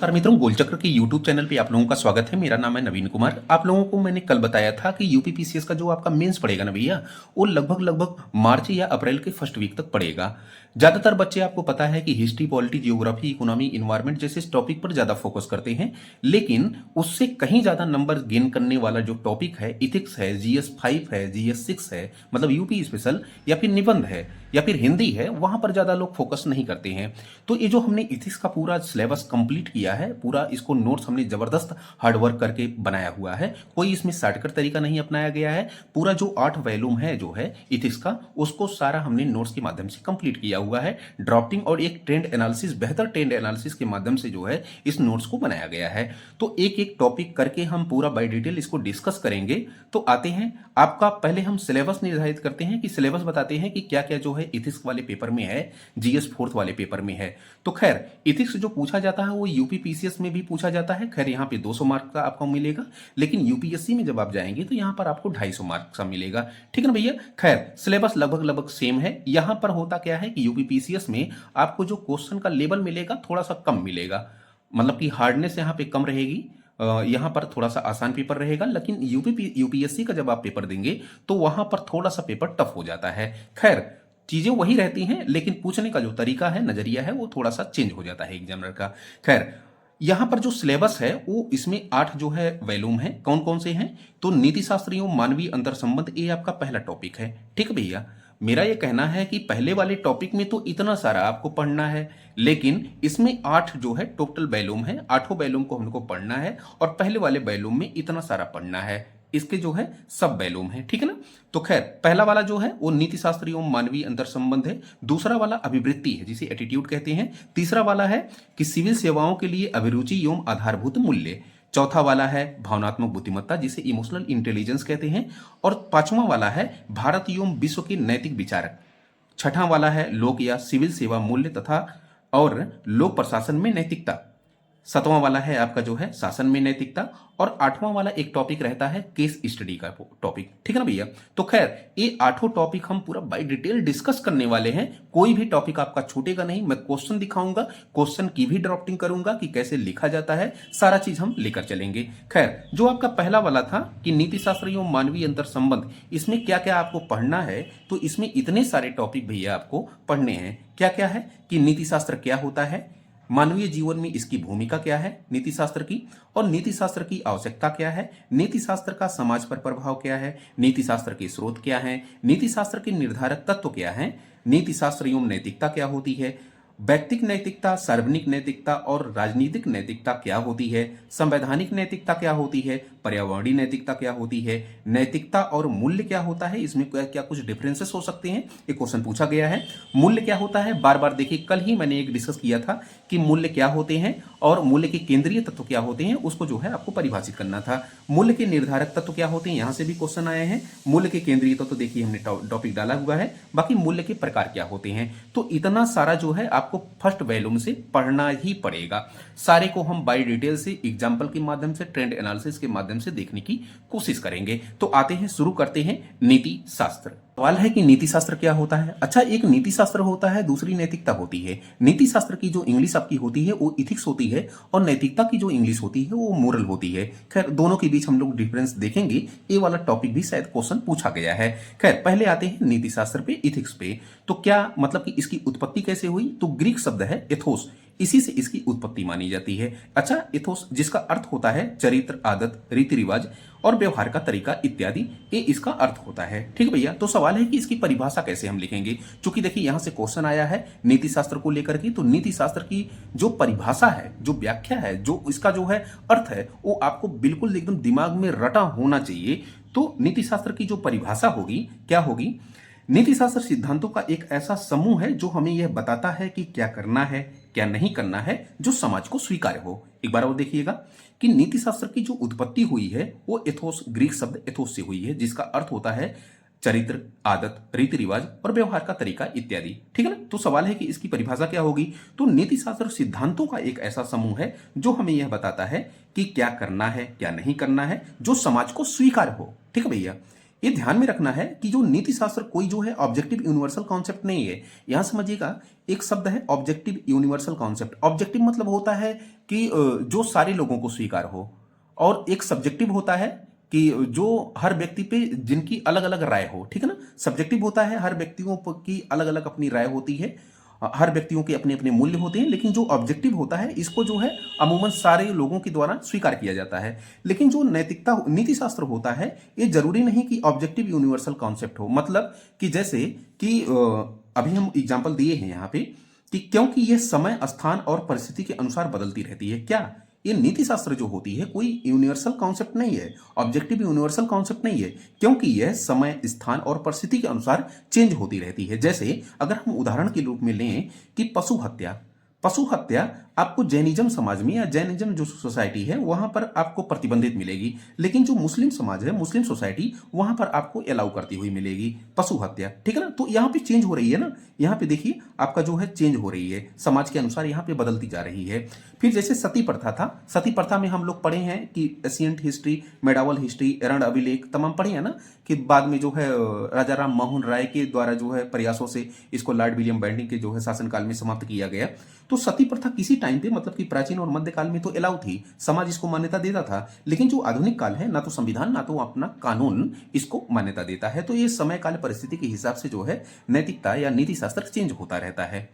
और मित्रों, गोलचक्र के YouTube चैनल पे आप लोगों का स्वागत है। मेरा नाम है नवीन कुमार। आप लोगों को मैंने कल बताया था कि यूपीपीसीएस का जो आपका मेंस पड़ेगा ना भैया, वो लगभग लगभग मार्च या अप्रैल के फर्स्ट वीक तक पड़ेगा। ज़्यादातर बच्चे, आपको पता है कि history, polity, geography, economy, environment जैसे टॉपिक पर ज़्यादा फोकस करते हैं, लेकिन उससे कहीं ज़्यादा नंबर गेन करने वाला जो टॉपिक है, इथिक्स है, GS 5 है, GS 6 है, मतलब यूपी स्पेशल, या फिर निबंध है, या फिर हिंदी है, वहां पर ज़्यादा लोग फोकस नहीं करते हैं। तो ये जो हमने इथिक्स का पूरा सिलेबस कंप्लीट किया है, पूरा इसको नोट्स हमने ज़बरदस्त हार्डवर्क करके बनाया हुआ है। कोई इसमें शॉर्टकट तरीका नहीं अपनाया गया है। पूरा जो 8 वॉल्यूम है जो है इथिक्स का, उसको सारा हमने नोट्स के माध्यम से कंप्लीट किया हुआ है। ड्राफ्टिंग और एक ट्रेंड एनालिसिस, बेहतर ट्रेंड एनालिसिस के माध्यम से जो है इस नोट्स को बनाया गया है। तो एक एक टॉपिक करके हम पूरा बाय डिटेल इसको डिस्कस करेंगे। तो आते हैं, आपका पहले हम सिलेबस निर्धारित करते हैं कि सिलेबस बताते हैं कि क्या क्या जो है इथिक्स वाले पेपर में है, GS 4 वाले पेपर में है। तो खैर, इथिक्स जो पूछा जाता है वो यूपीपीसीएस में भी पूछा जाता है। खैर, यहाँ पे 200 मार्क का आपको मिलेगा, लेकिन यूपीएससी में जब आप जाएंगे तो यहाँ पर आपको 250 मार्क का मिलेगा। ठीक है ना भैया। खैर, सिलेबस लगभग लगभग सेम है। यहाँ पर होता क्या है कि यूपीपीसीएस में आपको जो क्वेश्चन का लेवल मिलेगा थोड़ा सा कम मिलेगा, मतलब कि हार्डनेस यहाँ पे कम रहेगी। यहाँ पर थोड़ा सा आसान पेपर रहेगा, लेकिन यूपीएससी का जब आप पेपर देंगे तो वहां पर थोड़ा सा पेपर टफ हो जाता है। खैर, चीजें वही रहती हैं, लेकिन पूछने का जो तरीका है, नजरिया है, वो थोड़ा सा चेंज हो जाता है एग्जामिनर का। खैर, यहां पर जो सिलेबस है वो इसमें 8 जो है वैल्यूम है। कौन कौन से हैं? तो नीति शास्त्र एवं मानवीय अंतर संबंध, ये आपका पहला टॉपिक है। ठीक है भैया। मेरा ये कहना है कि पहले वाले टॉपिक में तो इतना सारा आपको पढ़ना है, लेकिन इसमें 8 जो है टोटल वैल्यूम है। 8 वैल्यूम को हमको पढ़ना है, और पहले वाले वैल्यूम में इतना सारा पढ़ना है। इसके जो है सब वैल्यूम है। ठीक है ना। तो खैर, पहला वाला जो है वो नीति शास्त्र एवं मानवीय अंतर संबंध है। दूसरा वाला अभिवृत्ति है, जिसे एटीट्यूड कहते हैं। तीसरा वाला है कि सिविल सेवाओं के लिए अभिरुचि एवं आधारभूत मूल्य। चौथा वाला है भावनात्मक बुद्धिमत्ता, जिसे इमोशनल इंटेलिजेंस कहते हैं। और पांचवा वाला है भारत एवं विश्व के नैतिक विचारक। छठा वाला है लोक या सिविल सेवा मूल्य तथा और लोक प्रशासन में नैतिकता। सातवां वाला है आपका जो है शासन में नैतिकता। और आठवां वाला एक टॉपिक रहता है केस स्टडी का टॉपिक। ठीक है ना भैया। तो खैर, ये 8 टॉपिक हम पूरा बाय डिटेल डिस्कस करने वाले हैं। कोई भी टॉपिक आपका छूटेगा नहीं। मैं क्वेश्चन दिखाऊंगा, क्वेश्चन की भी ड्राफ्टिंग करूंगा कि कैसे लिखा जाता है, सारा चीज हम लेकर चलेंगे। खैर, जो आपका पहला वाला था कि नीति शास्त्र एवं मानवीय अंतर संबंध, इसमें क्या क्या आपको पढ़ना है, तो इसमें इतने सारे टॉपिक भैया आपको पढ़ने हैं। क्या क्या है कि नीति शास्त्र क्या होता है, मानवीय जीवन में इसकी भूमिका क्या है नीति शास्त्र की, और नीति शास्त्र की आवश्यकता क्या है, नीति शास्त्र का समाज पर प्रभाव क्या है, नीति शास्त्र के स्रोत क्या है, नीति शास्त्र के निर्धारक तत्व क्या है, नीति शास्त्र एवं नैतिकता क्या होती है, व्यक्तिक नैतिकता, सार्वजनिक नैतिकता और राजनीतिक नैतिकता क्या होती है, संवैधानिक नैतिकता क्या होती है, पर्यावरणीय नैतिकता क्या होती है, नैतिकता और मूल्य क्या होता है, इसमें क्या क्या कुछ डिफरेंसेस हो सकते हैं, एक क्वेश्चन पूछा गया है। मूल्य क्या होता है, बार बार देखिए, कल ही मैंने एक डिस्कस किया था कि मूल्य क्या होते हैं और मूल्य के केंद्रीय तत्व क्या होते हैं, उसको जो है आपको परिभाषित करना था। मूल्य के निर्धारक तत्व क्या होते हैं, यहां से भी क्वेश्चन आए हैं। मूल्य के केंद्रीय तत्व देखिए हमने टॉपिक डाला हुआ है। बाकी मूल्य के प्रकार क्या होते हैं, तो इतना सारा जो है आपको फर्स्ट वॉल्यूम से पढ़ना ही पड़ेगा। सारे को हम बाय डिटेल से एग्जाम्पल के माध्यम से, ट्रेंड एनालिसिस के माध्यम से देखने की कोशिश करेंगे। तो आते हैं, शुरू करते हैं नीति शास्त्र। सवाल है कि नीति शास्त्र क्या होता है। अच्छा, एक नीति शास्त्र होता है, दूसरी नैतिकता होती है। नीति शास्त्र की जो इंग्लिश आपकी होती है वो इथिक्स होती है, और नैतिकता की जो इंग्लिश होती है वो मोरल होती है। खैर, दोनों के बीच हम लोग डिफरेंस देखेंगे। ये वाला टॉपिक भी शायद क्वेश्चन पूछा गया है। खैर, पहले आते हैं नीति शास्त्र पे, इथिक्स पे। तो क्या मतलब कि इसकी उत्पत्ति कैसे हुई, तो ग्रीक शब्द है एथोस, इसी से इसकी उत्पत्ति मानी जाती है। अच्छा, एथोस जिसका अर्थ होता है चरित्र, आदत, रीति रिवाज और व्यवहार का तरीका इत्यादि, ये इसका अर्थ होता है। ठीक है भैया। तो सवाल है कि इसकी परिभाषा कैसे हम लिखेंगे, क्योंकि देखिए यहां से क्वेश्चन आया है नीति शास्त्र को लेकर के। तो नीति शास्त्र की जो परिभाषा है, जो व्याख्या है, जो इसका जो है अर्थ है, वो आपको बिल्कुल एकदम दिमाग में रटा होना चाहिए। तो नीति शास्त्र की जो परिभाषा होगी, क्या होगी, नीति शास्त्र सिद्धांतों का एक ऐसा समूह है जो हमें यह बताता है कि क्या करना है, क्या नहीं करना है, जो समाज को स्वीकार्य हो। एक बार और देखिएगा कि नीति शास्त्र की जो उत्पत्ति हुई है वो एथोस, ग्रीक शब्द एथोस से हुई है, जिसका अर्थ होता है चरित्र, आदत, रीति रिवाज और व्यवहार का तरीका इत्यादि। ठीक है ना। तो सवाल है कि इसकी परिभाषा क्या होगी, तो नीति शास्त्र सिद्धांतों का एक ऐसा समूह है जो हमें यह बताता है कि क्या करना है, क्या नहीं करना है, जो समाज को स्वीकार्य हो। ठीक है भैया। ये ध्यान में रखना है कि जो नीति शास्त्र कोई जो है ऑब्जेक्टिव यूनिवर्सल कॉन्सेप्ट नहीं है। यहां समझिएगा, एक शब्द है ऑब्जेक्टिव यूनिवर्सल कॉन्सेप्ट। ऑब्जेक्टिव मतलब होता है कि जो सारे लोगों को स्वीकार हो, और एक सब्जेक्टिव होता है कि जो हर व्यक्ति पे जिनकी अलग अलग राय हो, ठीक है ना। सब्जेक्टिव होता है हर व्यक्तियों की अलग अलग अपनी राय होती है, हर व्यक्तियों के अपने अपने मूल्य होते हैं। लेकिन जो ऑब्जेक्टिव होता है इसको जो है अमूमन सारे लोगों के द्वारा स्वीकार किया जाता है। लेकिन जो नैतिकता नीति शास्त्र होता है ये जरूरी नहीं कि ऑब्जेक्टिव यूनिवर्सल कॉन्सेप्ट हो। मतलब कि जैसे कि अभी हम एग्जाम्पल दिए हैं यहाँ पे कि क्योंकि ये समय स्थान और परिस्थिति के अनुसार बदलती रहती है। क्या ये नीति शास्त्र जो होती है कोई यूनिवर्सल कॉन्सेप्ट नहीं है, ऑब्जेक्टिव यूनिवर्सल कॉन्सेप्ट नहीं है, क्योंकि यह समय स्थान और परिस्थिति के अनुसार चेंज होती रहती है। जैसे अगर हम उदाहरण के रूप में लें कि पशु हत्या आपको जैनिज्म समाज में या जैनिज्म जो सोसाइटी है वहां पर आपको प्रतिबंधित मिलेगी, लेकिन जो मुस्लिम समाज है, मुस्लिम सोसाइटी, वहां पर आपको अलाउ करती हुई मिलेगी पशु हत्या, ठीक है ना। तो यहाँ पे चेंज हो रही है ना, यहाँ पे देखिए आपका जो है चेंज हो रही है, समाज के अनुसार यहाँ पे बदलती जा रही है। फिर जैसे सती प्रथा था, सती प्रथा में हम लोग पढ़े हैं कि एशियंट हिस्ट्री, मेडावल हिस्ट्री, एरंड अभिलेख तमाम पढ़े हैं ना, कि बाद में जो है राजा राम मोहन राय के द्वारा जो है प्रयासों से इसको लॉर्ड विलियम बेंटिंग के जो है शासनकाल में समाप्त किया गया। तो सती प्रथा किसी टाइम पे मतलब कि प्राचीन और मध्यकाल में तो अलाउ थी, समाज इसको मान्यता देता था। लेकिन जो आधुनिक काल है ना तो संविधान ना तो अपना कानून इसको मान्यता देता है। तो ये समय काल परिस्थिति के हिसाब से जो है नैतिकता या नीति शास्त्र चेंज होता रहता है।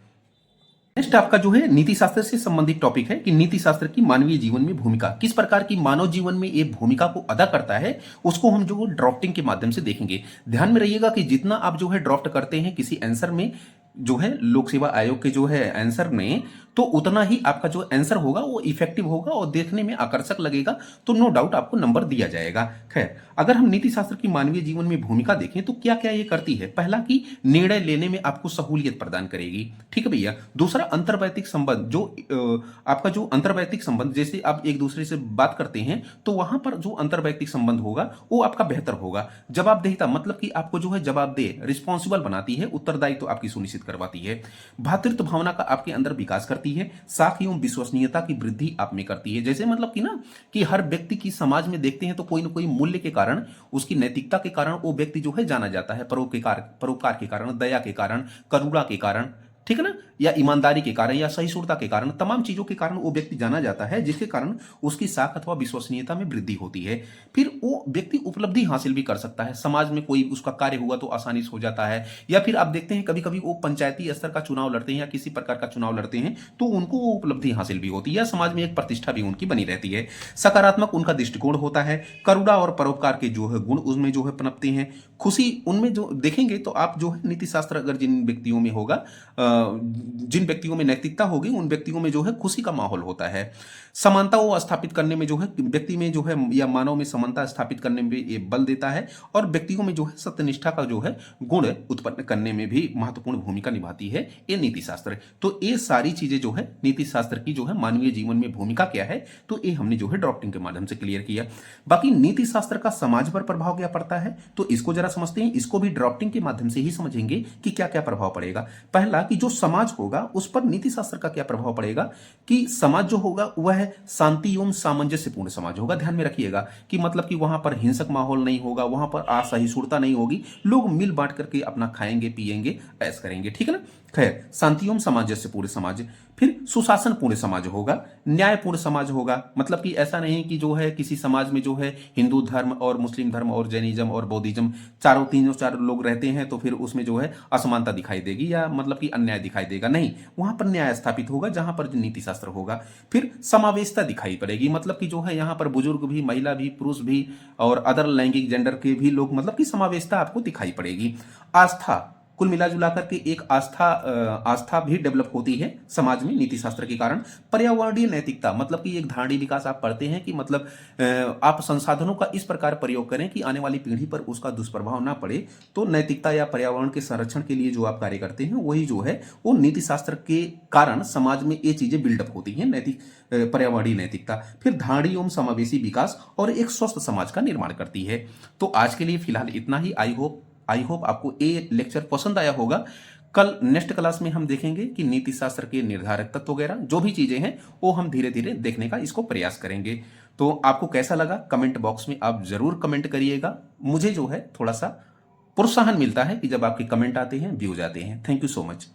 नेक्स्ट आपका जो है नीति शास्त्र से संबंधित टॉपिक है कि नीति शास्त्र की मानवीय जीवन में भूमिका, किस प्रकार की मानव जीवन में ये भूमिका को अदा करता है उसको हम जो ड्राफ्टिंग के माध्यम से देखेंगे। ध्यान में रहिएगा कि जितना आप जो है ड्राफ्ट करते हैं किसी आंसर में, जो है लोक सेवा आयोग के जो है आंसर में, तो उतना ही आपका जो आंसर होगा वो इफेक्टिव होगा और देखने में आकर्षक लगेगा, तो नो डाउट आपको नंबर दिया जाएगा। खैर, अगर हम नीति शास्त्र की मानवीय जीवन में भूमिका देखें तो क्या क्या ये करती है। पहला कि निर्णय लेने में आपको सहूलियत प्रदान करेगी, ठीक है भैया। दूसरा अंतर्वैयक्तिक संबंध, जो आपका जो अंतर्वैयक्तिक संबंध, जैसे आप एक दूसरे से बात करते हैं तो वहां पर जो अंतर्वैयक्तिक संबंध होगा वो आपका बेहतर होगा। जवाबदेहिता मतलब कि आपको जो है जवाबदेह, रिस्पॉन्सिबल बनाती है, उत्तरदायित्व तो आपकी सुनिश्चित करवाती है। भातृत्व भावना का आपके अंदर विकास करती है, साख एवं विश्वसनीयता की वृद्धि आप में करती है। जैसे मतलब कि ना कि हर व्यक्ति की समाज में देखते हैं तो कोई ना कोई मूल्य के कारण, उसकी नैतिकता के कारण वो व्यक्ति जो है जाना जाता है, परोपकार के कारण, दया के कारण, करुणा के कारण, ठीक है ना, या ईमानदारी के कारण या सहिष्णुता के कारण, तमाम चीजों के कारण वो व्यक्ति जाना जाता है, जिसके कारण उसकी साख अथवा विश्वसनीयता में वृद्धि होती है। फिर वो व्यक्ति उपलब्धि हासिल भी कर सकता है, समाज में कोई उसका कार्य हुआ तो आसानी से हो जाता है। या फिर आप देखते हैं कभी कभी वो पंचायती स्तर का चुनाव लड़ते हैं या किसी प्रकार का चुनाव लड़ते हैं तो उनको वो उपलब्धि हासिल भी होती है, समाज में एक प्रतिष्ठा भी उनकी बनी रहती है। सकारात्मक उनका दृष्टिकोण होता है, करुणा और परोपकार के जो है गुण उसमें जो है पनपते हैं, खुशी उनमें जो देखेंगे तो आप जो है नीति शास्त्र अगर जिन व्यक्तियों में होगा, जिन व्यक्तियों में नैतिकता होगी उन व्यक्तियों में जो है खुशी का माहौल होता है। समानता वो स्थापित करने में जो है व्यक्ति में जो है या मानव में समानता स्थापित करने में ये बल देता है, और व्यक्तियों में जो है सत्यनिष्ठा का जो है गुण उत्पन्न करने में भी महत्वपूर्ण भूमिका निभाती है ये नीति शास्त्र। तो ये सारी चीजें जो है नीति शास्त्र की जो है मानवीय जीवन में भूमिका क्या है, तो ये हमने जो है ड्राफ्टिंग के माध्यम से क्लियर किया। बाकी नीति शास्त्र का समाज पर प्रभाव क्या पड़ता है तो इसको जरा समझते हैं। इसको भी ड्राफ्टिंग के माध्यम से ही समझेंगे कि क्या क्या प्रभाव पड़ेगा। पहला कि जो समाज होगा उस पर नीति शास्त्र का क्या प्रभाव पड़ेगा, कि समाज जो होगा वह शांति एवं सामंजस्यपूर्ण समाज होगा। ध्यान में रखिएगा कि मतलब कि वहां पर हिंसक माहौल नहीं होगा, वहां पर असहिष्णुता नहीं होगी, लोग मिल बांट करके अपना खाएंगे पिएंगे ऐश करेंगे, ठीक है ना। खैर, शांति एवं सामंजस्यपूर्ण समाज। फिर सुशासन पूर्ण समाज होगा, न्यायपूर्ण समाज होगा। मतलब कि ऐसा नहीं कि जो है किसी समाज में जो है हिंदू धर्म और मुस्लिम धर्म और जैनिज्म और बौद्धिज्म चार लोग रहते हैं तो फिर उसमें जो है असमानता दिखाई देगी या मतलब कि अन्याय दिखाई देगा, नहीं, वहां पर न्याय स्थापित होगा जहां पर नीति शास्त्र होगा। फिर समावेशता दिखाई पड़ेगी, मतलब कि जो है यहाँ पर बुजुर्ग भी, महिला भी, पुरुष भी और अदर लैंगिक जेंडर के भी लोग, मतलब कि समावेशता आपको दिखाई पड़ेगी। आस्था, कुल मिला जुला करके एक आस्था भी डेवलप होती है समाज में नीति शास्त्र के कारण। पर्यावरणीय नैतिकता, मतलब कि एक धारणीय विकास आप पढ़ते हैं कि मतलब आप संसाधनों का इस प्रकार प्रयोग करें कि आने वाली पीढ़ी पर उसका दुष्प्रभाव ना पड़े। तो नैतिकता या पर्यावरण के संरक्षण के लिए जो आप कार्य करते हैं वही जो है वो नीति शास्त्र के कारण समाज में ये चीजें बिल्डअप होती हैं, नैतिक पर्यावरणीय नैतिकता। फिर धारणीय एवं समावेशी विकास और एक स्वस्थ समाज का निर्माण करती है। तो आज के लिए फिलहाल इतना ही। आई होप आपको ये लेक्चर पसंद आया होगा। कल नेक्स्ट क्लास में हम देखेंगे कि नीति शास्त्र के निर्धारक तत्व वगैरह जो भी चीजें हैं वो हम धीरे धीरे देखने का इसको प्रयास करेंगे। तो आपको कैसा लगा कमेंट बॉक्स में आप जरूर कमेंट करिएगा। मुझे जो है थोड़ा सा प्रोत्साहन मिलता है कि जब आपके कमेंट आते हैं, व्यूज आते हैं। Thank you so much.